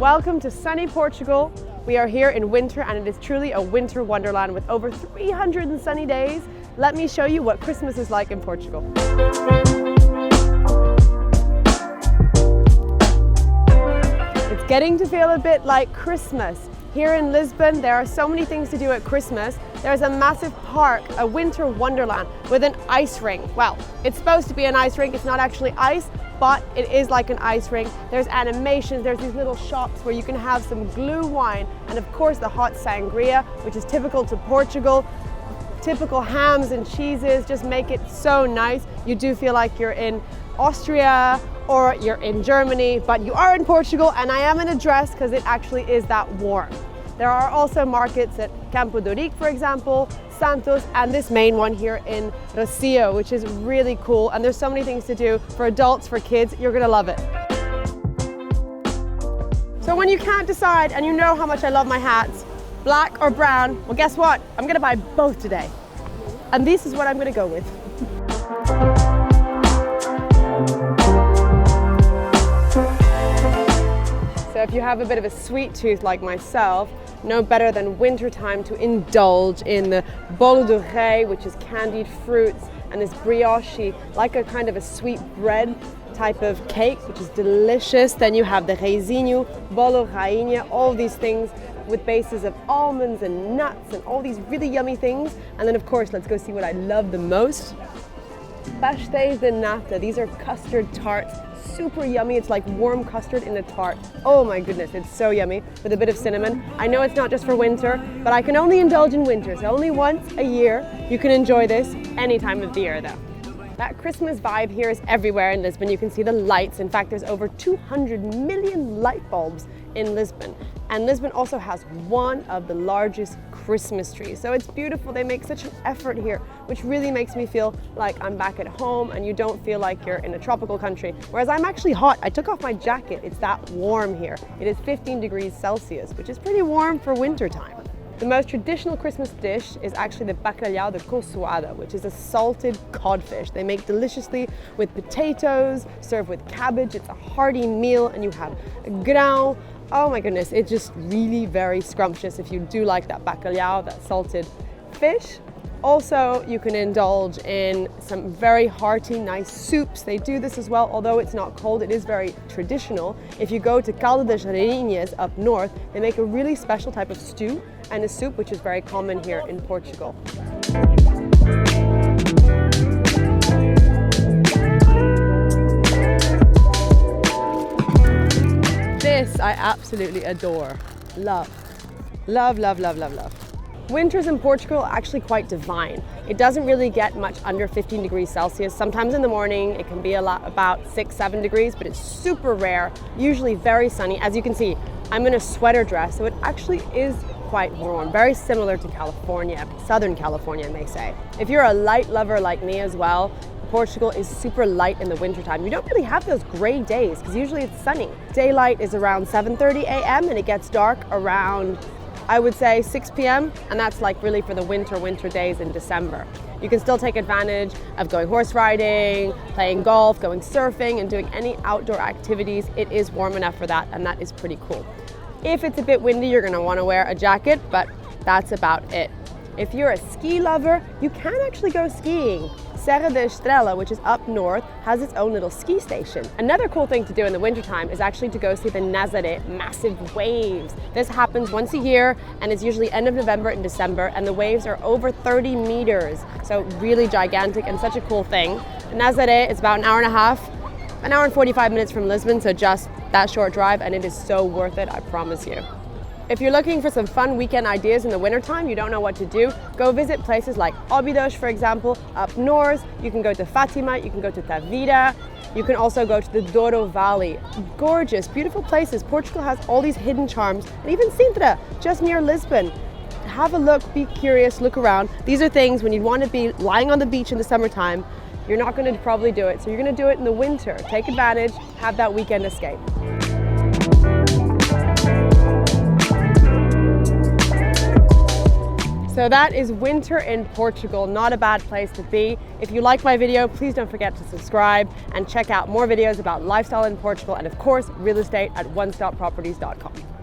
Welcome to sunny Portugal. We are here in winter and it is truly a winter wonderland with over 300 sunny days. Let me show you what Christmas is like in Portugal. It's getting to feel a bit like Christmas. Here in Lisbon, there are so many things to do at Christmas. There's a massive park, a winter wonderland with an ice rink. Well, it's supposed to be an ice rink. It's not actually ice, but it is like an ice rink. There's animations, there's these little shops where you can have some glue wine and of course the hot sangria, which is typical to Portugal. Typical hams and cheeses just make it so nice. You do feel like you're in Austria or you're in Germany, but you are in Portugal, and I am in a dress because it actually is that warm. There are also markets at Campo de Ourique, for example, Santos, and this main one here in Rocio, which is really cool. And there's so many things to do for adults, for kids. You're gonna love it. So when you can't decide, and you know how much I love my hats, black or brown, well, guess what? I'm gonna buy both today. And this is what I'm gonna go with. So if you have a bit of a sweet tooth like myself, no better than wintertime to indulge in the bolo de rei, which is candied fruits, and this brioche, like a kind of a sweet bread type of cake, which is delicious. Then you have the reizinho, bolo rainha, all these things with bases of almonds and nuts and all these really yummy things. And then of course, let's go see what I love the most. Pastéis de nata. These are custard tarts, super yummy. It's like warm custard in a tart. Oh my goodness, it's so yummy with a bit of cinnamon. I know it's not just for winter, but I can only indulge in winter, so only once a year. You can enjoy this any time of the year though. That Christmas vibe here is everywhere in Lisbon. You can see the lights. In fact, there's over 200 million light bulbs in Lisbon. And Lisbon also has one of the largest Christmas trees. So it's beautiful. They make such an effort here, which really makes me feel like I'm back at home and you don't feel like you're in a tropical country. Whereas I'm actually hot. I took off my jacket. It's that warm here. It is 15 degrees Celsius, which is pretty warm for winter time. The most traditional Christmas dish is actually the bacalhau de coçoada, which is a salted codfish. They make deliciously with potatoes, served with cabbage. It's a hearty meal, and you have grão. Oh my goodness, it's just really very scrumptious if you do like that bacalhau, that salted fish. Also, you can indulge in some very hearty, nice soups. They do this as well, although it's not cold, it is very traditional. If you go to Caldo das Rainhas up north, they make a really special type of stew and a soup, which is very common here in Portugal. This I absolutely adore. Love. Love, love, love, love, love. Winters in Portugal are actually quite divine. It doesn't really get much under 15 degrees Celsius. Sometimes in the morning it can be about 6-7 degrees, but it's super rare, usually very sunny. As you can see, I'm in a sweater dress, so it actually is quite warm, very similar to California, Southern California, I may say. If you're a light lover like me as well, Portugal is super light in the wintertime. You don't really have those gray days because usually it's sunny. Daylight is around 7:30 a.m. and it gets dark around, I would say, 6 p.m. and that's like really for the winter days in December. You can still take advantage of going horse riding, playing golf, going surfing, and doing any outdoor activities. It is warm enough for that, and that is pretty cool. If it's a bit windy, you're gonna wanna wear a jacket, but that's about it. If you're a ski lover, you can actually go skiing. Serra da Estrela, which is up north, has its own little ski station. Another cool thing to do in the wintertime is actually to go see the Nazaré massive waves. This happens once a year and it's usually end of November and December, and the waves are over 30 meters. So really gigantic and such a cool thing. The Nazaré is about an hour and a half, an hour and 45 minutes from Lisbon, so just that short drive, and it is so worth it, I promise you. If you're looking for some fun weekend ideas in the wintertime, you don't know what to do, go visit places like Óbidos, for example, up north. You can go to Fátima, you can go to Tavira. You can also go to the Douro Valley. Gorgeous, beautiful places. Portugal has all these hidden charms, and even Sintra, just near Lisbon. Have a look, be curious, look around. These are things when you want to be lying on the beach in the summertime, you're not going to probably do it, so you're going to do it in the winter. Take advantage, have that weekend escape. So that is winter in Portugal, not a bad place to be. If you like my video, please don't forget to subscribe and check out more videos about lifestyle in Portugal and of course, real estate at onestopproperties.com.